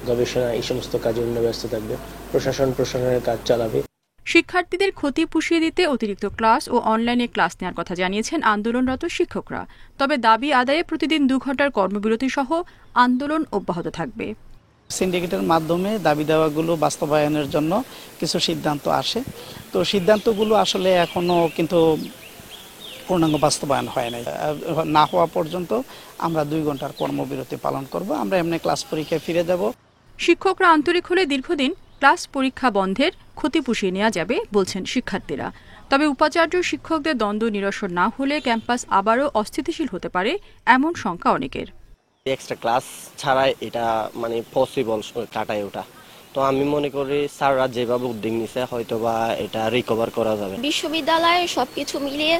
[SPEAKER 4] গবেষণা এই সমস্ত কাজে অন্য ব্যস্ত থাকবে, প্রশাসনের কাজ চালাবে।
[SPEAKER 2] শিক্ষার্থীদের ক্ষতি পুষিয়ে দিতে অতিরিক্ত ক্লাস ও অনলাইনে ক্লাস নেওয়ার কথা জানিয়েছেন আন্দোলনরত শিক্ষকরা। তবে দাবি আদায়ে প্রতিদিন 2 ঘন্টার কর্মবিরতি সহ আন্দোলন অব্যাহত থাকবে।
[SPEAKER 23] সিন্ডিকেটের মাধ্যমে দাবি দাওয়াগুলো বাস্তবায়নের জন্য কিছু সিদ্ধান্ত আসে, তো সিদ্ধান্তগুলো আসলে এখনো কিন্তু পূর্ণাঙ্গ বাস্তবায়ন হয় নাই। না হওয়া পর্যন্ত আমরা 2 ঘন্টার কর্মবিরতি পালন করব। আমরা এমনি ক্লাস পরীক্ষায় ফিরে যাব।
[SPEAKER 2] শিক্ষকরা আন্তরিক হলে দীর্ঘদিন ক্লাস পরীক্ষা বন্ধের ক্ষতি পুষিয়ে নেওয়া যাবে বলছেন শিক্ষার্থীরা। তবে উপাচার্য শিক্ষকদের দ্বন্দ্ব নিরসন না হলে ক্যাম্পাস আবারও অস্থিতিশীল হতে পারে এমন শঙ্কা অনেকের।
[SPEAKER 24] এক্সট্রা ক্লাস ছাড়া এটা মানে পসিবল কাটায় ওঠা, তো আমি মনে করি স্যাররা যেভাবে উদ্যোগ নিছে হয়তোবা এটা রিকভার করা যাবে।
[SPEAKER 25] বিশ্ববিদ্যালয়ে সবকিছু মিলিয়ে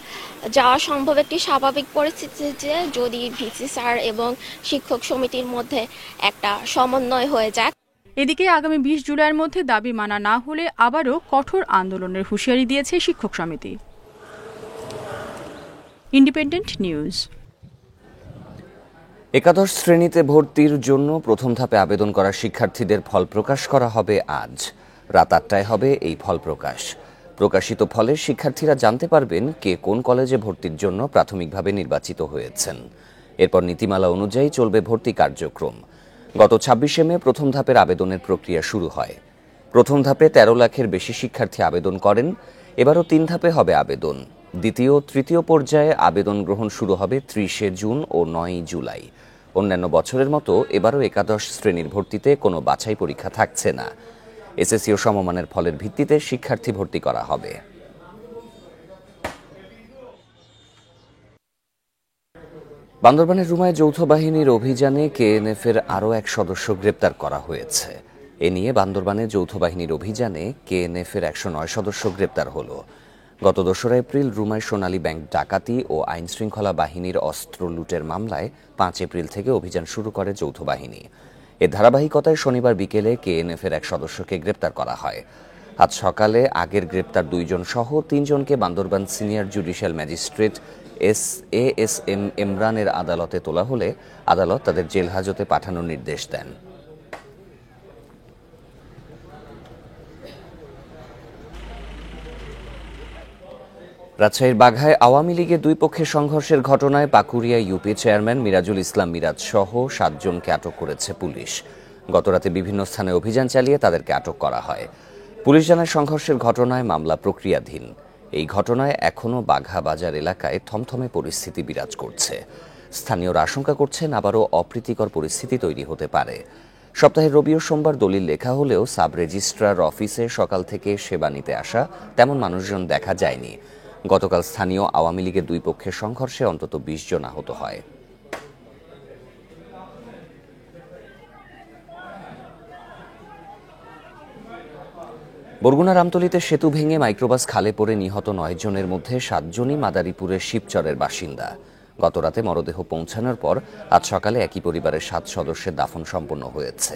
[SPEAKER 25] যাওয়া সম্ভব একটি স্বাভাবিক পরিস্থিতি, যে যদি ভিসি স্যার এবং শিক্ষক সমিতির মধ্যে একটা সমন্বয় হয়ে যায়।
[SPEAKER 2] এদিকে আগামী 20 জুলাইয়ের মধ্যে দাবি মানা না হলে আবারও কঠোর আন্দোলনের হুঁশিয়ারি দিয়েছে শিক্ষক সমিতি। Independent news.
[SPEAKER 1] একাদশ শ্রেণীতে ভর্তির জন্য প্রথম ধাপে আবেদন করা শিক্ষার্থীদের ফল প্রকাশ করা হবে আজ। রাত 8টায় হবে এই ফল প্রকাশ। প্রকাশিত ফলে শিক্ষার্থীরা জানতে পারবেন কে কোন কলেজে ভর্তির জন্য প্রাথমিকভাবে নির্বাচিত হয়েছেন। এরপর নীতিমালা অনুযায়ী চলবে ভর্তি কার্যক্রম। গত 26শে মে প্রথম ধাপের আবেদনের প্রক্রিয়া শুরু হয়। প্রথম ধাপে 13 লাখের বেশি শিক্ষার্থী আবেদন করেন। এবারও 3 ধাপে হবে আবেদন। দ্বিতীয় তৃতীয় পর্যায়ে আবেদন গ্রহণ শুরু হবে 30শে জুন ও 9ই জুলাই। অন্যান্য বছরের মতো এবারও একাদশ শ্রেণীর ভর্তিতে কোনো বাছাই পরীক্ষা থাকছে না। এসএসসি ও সমমানের ফলের ভিত্তিতে শিক্ষার্থী ভর্তি করা হবে। বান্দরবানের রুমায় যৌথ বাহিনীর অভিযানে কেএনএফের আরও 1 সদস্য গ্রেপ্তার করা হয়েছে। এ নিয়ে বান্দরবানে যৌথ বাহিনীর অভিযানে কেএনএফের 109 সদস্য গ্রেপ্তার হল। গত 2রা এপ্রিল রুমায় সোনালী ব্যাংক ডাকাতি ও আইনশৃঙ্খলা বাহিনীর অস্ত্র লুটের মামলায় 5 এপ্রিল থেকে অভিযান শুরু করে যৌথ বাহিনী। এর ধারাবাহিকতায় শনিবার বিকেলে কেএনএফের 1 সদস্যকে গ্রেপ্তার করা হয়। আজ সকালে আগের গ্রেপ্তার 2 জন সহ 3 জনকে Bandarban senior judicial magistrate SM. ইমরানের আদালতে তোলা হলে আদালত তাদের জেল হাজতে পাঠানোর নির্দেশ দেন। রাজশাহীর বাঘায় আওয়ামী লীগের 2 পক্ষের সংঘর্ষের ঘটনায় পাকুড়িয়া ইউপি চেয়ারম্যান মিরাজুল ইসলাম মিরাজ সহ 7 জনকে আটক করেছে পুলিশ। গতরাতে বিভিন্ন স্থানে অভিযান চালিয়ে তাদেরকে আটক করা হয়। পুলিশ জানায় সংঘর্ষের ঘটনায় মামলা প্রক্রিয়াধীন। এই ঘটনায় এখনও বাঘা বাজার এলাকায় থমথমে পরিস্থিতি বিরাজ করছে। স্থানীয়রা আশঙ্কা করছেন আবারও অপ্রীতিকর পরিস্থিতি তৈরি হতে পারে। সপ্তাহের রবি ও সোমবার দলিল লেখা হলেও সাব রেজিস্ট্রার অফিসে সকাল থেকে সেবা নিতে আসা তেমন মানুষজন দেখা যায়নি। গতকাল স্থানীয় আওয়ামী লীগের দুই পক্ষের সংঘর্ষে অন্তত ২০ জন আহত হয়। বরগুনা রামতলীতে সেতু ভেঙে মাইক্রোবাস খালে পড়ে নিহত ৯ জনের মধ্যে ৭ জনই মাদারীপুরের শিবচরের বাসিন্দা। গতরাতে মরদেহ পৌঁছানোর পর আজ সকালে একই পরিবারের ৭ সদস্যের দাফন সম্পন্ন হয়েছে।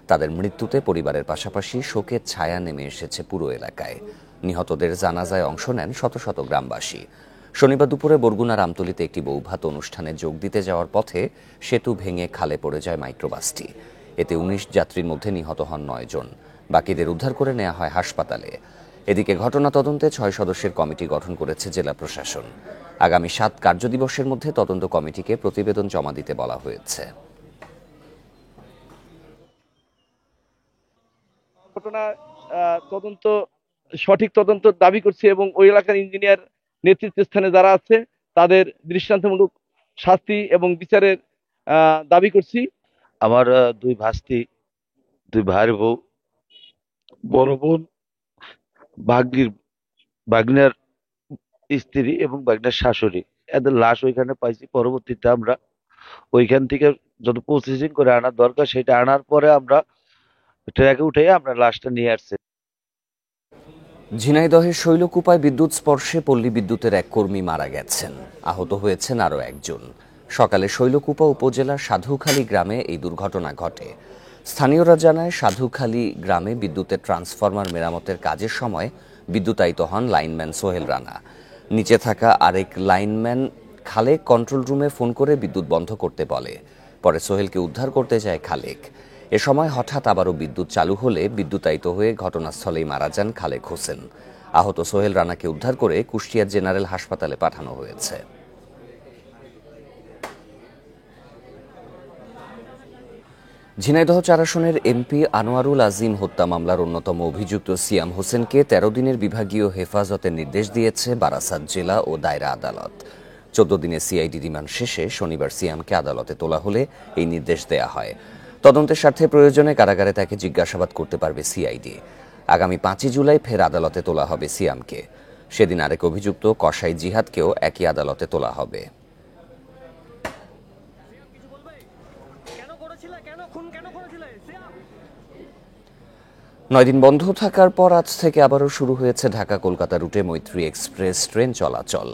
[SPEAKER 1] তাদের মৃত্যুতে পরিবারের পাশাপাশি শোকের ছায়া নেমে এসেছে পুরো এলাকায়। নিহতদের জানাজায় অংশ নেন শত শত গ্রামবাসী। শনিবার দুপুরে বরগুনা রামতলীতে একটি বৌভাত অনুষ্ঠানে যোগ দিতে যাওয়ার পথে সেতু ভেঙে খালে পড়ে যায় মাইক্রোবাসটি। এতে ১৯ যাত্রীর মধ্যে নিহত হন ৯ জন। বাকিদের উদ্ধার করে নেওয়া হয় হাসপাতালে। এদিকে ঘটনা তদন্তে ৬ সদস্যের কমিটি গঠন করেছে জেলা প্রশাসন। আগামী ৭ কার্যদিবসের মধ্যে তদন্ত কমিটিকে প্রতিবেদন জমা দিতে বলা হয়েছে।
[SPEAKER 3] ঘটনা তদন্ত সঠিক তদন্ত দাবি করছি এবং ওই এলাকার ইঞ্জিনিয়ার নেতৃত্ব স্থানে যারা আছে তাদের দৃষ্টান্তমূলক শাস্তি এবং বিচারের দাবি করছি।
[SPEAKER 6] আমার দুই ভাস্তি, দুই ভাইয়ের বউ, বড় বোন, ভাগ্নের স্ত্রী এবং ভাগ্নের শাশুড়ি, এদের লাশ ওইখানে পাইছি। পরবর্তীতে আমরা ওইখান থেকে যত প্রসেসিং করে আনার দরকার সেটা আনার পরে আমরা ট্রাকে উঠে আমরা লাশটা নিয়ে আসছি।
[SPEAKER 1] ঝিনাইদহের শৈলকুপায় বিদ্যুৎ স্পর্শে পল্লী বিদ্যুতের এক কর্মী মারা গেছেন, আহত হয়েছেন আরও একজন। সকালে শৈলকুপা উপজেলার সাধুখালী গ্রামে এই দুর্ঘটনা ঘটে। স্থানীয়রা জানায়, সাধুখালী গ্রামে বিদ্যুতের ট্রান্সফরমার মেরামতের কাজের সময় বিদ্যুতায়িত হন লাইনম্যান সোহেল রানা। নিচে থাকা আরেক লাইনম্যান খালেক কন্ট্রোল রুমে ফোন করে বিদ্যুৎ বন্ধ করতে বলে। পরে সোহেলকে উদ্ধার করতে যায় খালেক। এ সময় হঠাৎ আবারও বিদ্যুৎ চালু হলে বিদ্যুতায়িত হয়ে ঘটনাস্থলেই মারা যান খালেক হোসেন। আহত সোহেল রানাকে উদ্ধার করে কুষ্টিয়া জেনারেল হাসপাতালে পাঠানো হয়েছে। ঝিনাইদহ ৪ আসনের এমপি আনোয়ারুল আজিম হত্যা মামলার অন্যতম অভিযুক্ত সিয়াম হোসেনকে ১৩ দিনের বিভাগীয় হেফাজতের নির্দেশ দিয়েছে বারাসাত জেলা ও দায়রা আদালত। ১৪ দিনের সিআইডি রিমান্ড শেষে শনিবার সিয়ামকে আদালতে তোলা হলে এই নির্দেশ দেয়া হয়। তদন্তের স্বার্থে প্রয়োজনে কারাগারে তাকে জিজ্ঞাসাবাদ করতে পারবে সিআইডি। আগামী ৫ই জুলাই ফের আদালতে তোলা হবে সিয়ামকে। সেদিন আরেক অভিযুক্ত কসাই জিহাদকেও একই আদালতে তোলা হবে। ৯ দিন বন্ধ থাকার পর আজ থেকে আবারও শুরু হয়েছে ঢাকা কলকাতা রুটে মৈত্রী এক্সপ্রেস ট্রেন চলাচল।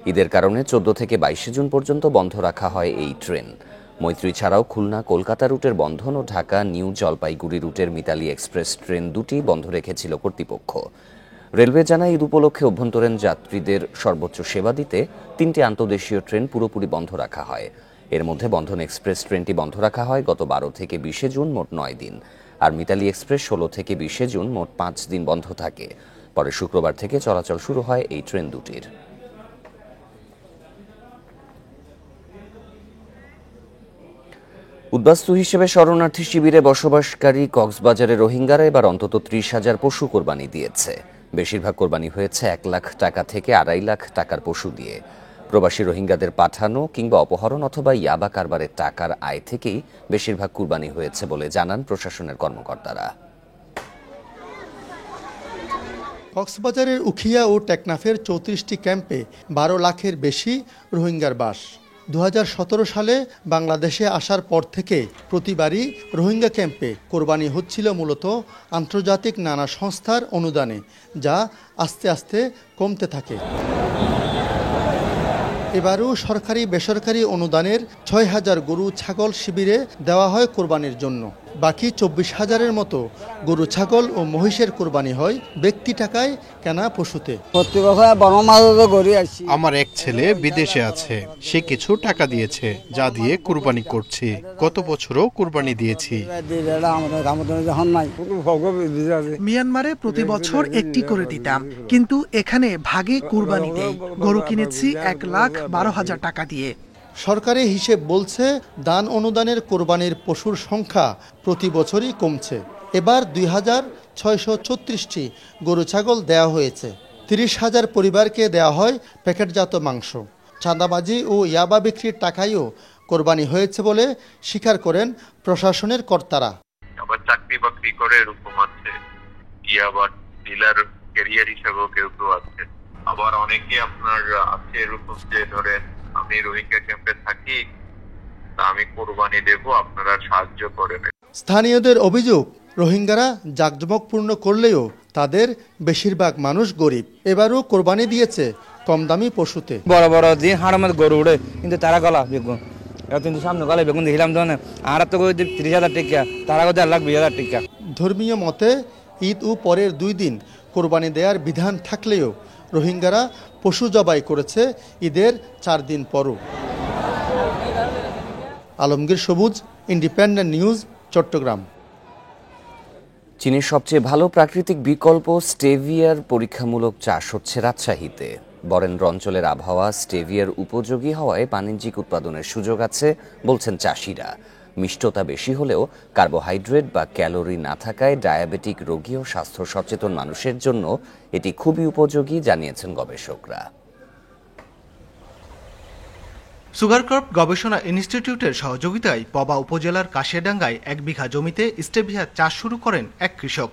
[SPEAKER 1] ঈদের কারণে ১৪ থেকে ২২ জুন পর্যন্ত বন্ধ রাখা হয় এই ট্রেন। মৈত্রী ছাড়াও খুলনা কলকাতা রুটের বন্ধন ও ঢাকা নিউ জলপাইগুড়ি রুটের মিতালি এক্সপ্রেস ট্রেন দুটি বন্ধ রেখেছিল কর্তৃপক্ষ। রেলওয়ে জানায়, ঈদ উপলক্ষে অভ্যন্তরীণ যাত্রীদের সর্বোচ্চ সেবা দিতে ৩টি আন্তঃদেশীয় ট্রেন পুরোপুরি বন্ধ রাখা হয়। এর মধ্যে বন্ধন এক্সপ্রেস ট্রেনটি বন্ধ রাখা হয় গত ১২ থেকে ২০ জুন, মোট ৯ দিন। আর মিতালি এক্সপ্রেস ১৬ থেকে ২০ জুন, মোট ৫ দিন বন্ধ থাকে। পরে শুক্রবার থেকে চলাচল শুরু হয় এই ট্রেন দুটির। উদ্বাস্তু হিসেবে শরণার্থী শিবিরে বসবাসকারী কক্সবাজারের রোহিঙ্গারা এবার অন্তত ৩০,০০০ পশু কোরবানি দিয়েছে। বেশিরভাগ কোরবানি হয়েছে ১ লাখ টাকা থেকে ২.৫ লাখ টাকার পশু দিয়ে। প্রবাসী রোহিঙ্গাদের পাঠানো কিংবা অপহরণ অথবা ইয়াবা কারবারের টাকার আয় থেকেই বেশিরভাগ কুরবানি হয়েছে বলে জানান প্রশাসনের কর্মকর্তারা।
[SPEAKER 7] কক্সবাজারের উখিয়া ও টেকনাফের ৩৪টি ক্যাম্পে ১২ লাখের বেশি রোহিঙ্গার বাস। ২০১৭ সালে বাংলাদেশে আসার পর থেকে প্রতিবারই রোহিঙ্গা ক্যাম্পে কোরবানি হচ্ছিল মূলত আন্তর্জাতিক নানা সংস্থার অনুদানে, যা আস্তে আস্তে কমতে থাকে। এবারও সরকারি বেসরকারি অনুদানের ৬,০০০ গরু ছাগল শিবিরে দেওয়া হয় কোরবানির জন্য। বাকি ২৪,০০০-এর মতো গরু ছাগল ও মহিষের কোরবানি হয় ব্যক্তি টাকায় কেনা পশুতে।
[SPEAKER 8] আমার এক ছেলে বিদেশে আছে, সে কিছু টাকা দিয়েছে, যা দিয়ে কুরবানি করছি। গত বছরও কুরবানি দিয়েছি।
[SPEAKER 10] মিয়ানমারে প্রতি বছর একটি করে দিতাম, কিন্তু এখানে ভাগে কুরবানি দেই। গরু কিনেছি ১,১২,০০০ টাকা দিয়ে।
[SPEAKER 7] সরকারি হিসেব বলছে, দান অনুদানের কোরবানির পশুর সংখ্যা প্রতি বছরই কমছে। এবার ২,৬৩৪টি গরু ছাগল দেওয়া হয়েছে। ৩০,০০০ পরিবারকে দেওয়া হয় প্যাকেটজাত মাংস। চাঁদাবাজি ও ইয়াবা বিক্রির টাকায়ও কোরবানি হয়েছে বলে স্বীকার করেন প্রশাসনের কর্তারা।
[SPEAKER 5] আবার চাকরি বাকরি করে এরকম আছে, আবার ডিলার ক্যারিয়ার হিসাবেও কেউ কেউ আছে। আবার অনেকে আপনার আছে এরকম যে ধরেন আমি রোহিঙ্গা ক্যাম্পে থাকি, তা আমি কোরবানি দেব, আপনারা সাহায্য করেন।
[SPEAKER 7] স্থানীয়দের অভিযোগ, রোহিঙ্গারা জাঁকজমকপূর্ণ করলেও তাদের বেশিরভাগ মানুষ গরিব। এবারও কোরবানি দিয়েছে কম দামি পশুতে।
[SPEAKER 9] বড় বড় যে হাড়ের মধ্যে গরু উঠে, কিন্তু তারা গলা বেগুন, কিন্তু সামনে গলা বেগুন দেখলাম তো আর তো 30,000 টাকা, তারা 1,20,000 টাকা।
[SPEAKER 7] ধর্মীয় মতে ঈদ ও পরের 2 দিন কোরবানি দেওয়ার বিধান থাকলেও রোহিঙ্গারা পশু জবাই করেছে ঈদের 4 দিন পরও। আলমগীর সবুজ, ইন্ডিপেন্ডেন্ট নিউজ, চট্টগ্রাম।
[SPEAKER 1] চীনের সবচেয়ে ভালো প্রাকৃতিক বিকল্প স্টেভিয়ার পরীক্ষামূলক চাষ হচ্ছে রাজশাহীতে। বরেন্দ্র অঞ্চলের আবহাওয়া স্টেভিয়ার উপযোগী হওয়ায় বাণিজ্যিক উৎপাদনের সুযোগ আছে বলছেন চাষিরা। মিষ্টতা বেশি হলেও কার্বোহাইড্রেট বা ক্যালোরি না থাকায় ডায়াবেটিক রোগী ও স্বাস্থ্য সচেতন মানুষের জন্য এটি খুবই উপযোগী জানিয়েছেন গবেষকরা।
[SPEAKER 12] সুগার ক্রপ গবেষণা ইনস্টিটিউটের সহযোগিতায় পবা উপজেলার কাশিয়াডাঙ্গায় 1 বিঘা জমিতে স্টেভিয়া চাষ শুরু করেন এক কৃষক।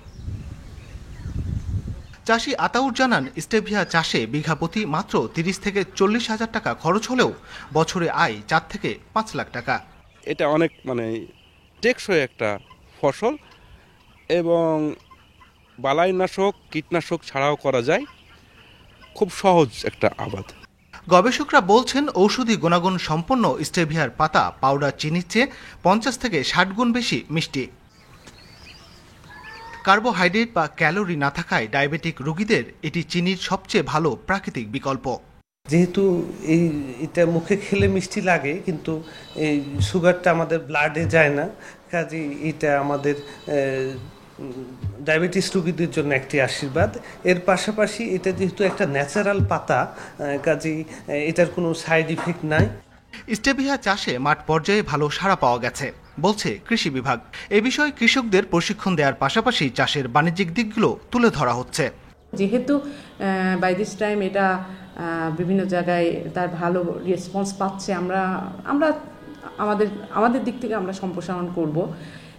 [SPEAKER 12] চাষি আতাউর জানান, স্টেভিয়া চাষে বিঘা প্রতি মাত্র 30 থেকে 40,000 টাকা খরচ হলেও বছরে আয় 4 থেকে 5 লাখ টাকা।
[SPEAKER 13] এটা অনেক টেকসই একটা ফসল এবং বালাইনাশক কীটনাশক ছাড়াও করা যায়, খুব সহজ একটা আবাদ।
[SPEAKER 12] গবেষকরা বলছেন, ঔষধি গুণাগুণ সম্পন্ন স্টেভিয়ার পাতা পাউডার চিনির চেয়ে 50 থেকে 60 গুণ বেশি মিষ্টি। কার্বোহাইড্রেট বা ক্যালোরি না থাকায় ডায়াবেটিক রোগীদের এটি চিনির সবচেয়ে ভালো প্রাকৃতিক বিকল্প।
[SPEAKER 16] যেহেতু এটা মুখে খেলে মিষ্টি লাগে, কিন্তু এই সুগারটা আমাদের ব্লাডে যায় না, কাজে এটা আমাদের ডায়াবেটিস রোগীদের জন্য একটি আশীর্বাদ। এর পাশাপাশি এটা যেহেতু একটা ন্যাচারাল পাতা, কাজেই এটার কোনো সাইড ইফেক্ট নাই।
[SPEAKER 12] স্টেভিয়া চাষে মাঠ পর্যায়ে ভালো সাড়া পাওয়া গেছে বলছে কৃষি বিভাগ। এ বিষয়ে কৃষকদের প্রশিক্ষণ দেওয়ার পাশাপাশি চাষের বাণিজ্যিক দিকগুলো তুলে ধরা হচ্ছে।
[SPEAKER 26] যেহেতু বাই দিস টাইম এটা বিভিন্ন জায়গায় তার ভালো রেসপন্স পাচ্ছে, আমরা আমাদের দিক থেকে আমরা সম্প্রসারণ করব।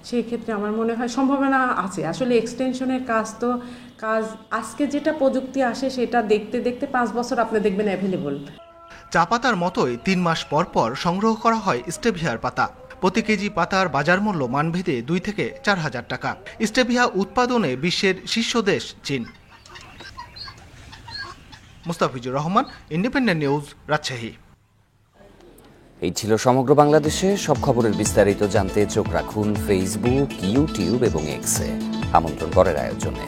[SPEAKER 26] সেই ক্ষেত্রে আমার মনে হয় সম্ভাবনা আছে। আসলে এক্সটেনশনের কাজ আজকে যেটা প্রযুক্তি আসে সেটা দেখতে দেখতে 5 বছর আপনি দেখবেন অ্যাভেলেবল।
[SPEAKER 12] চা পাতার মতোই 3 মাস পর পর সংগ্রহ করা হয় স্টেভিয়ার পাতা। প্রতি কেজি পাতার বাজার মূল্য মানভেদে 2 থেকে 4,000 টাকা। স্টেভিয়া উৎপাদনে বিশ্বের শীর্ষ দেশ চীন। Mustafizur Rahman, independent news, Rajshahi.
[SPEAKER 1] এই ছিল সমগ্র বাংলাদেশে সব খবরের বিস্তারিত জানতে চোখ রাখুন ফেসবুক, ইউটিউব এবং এক্সে। আমন্ত্রণ পরের আয়োজনে।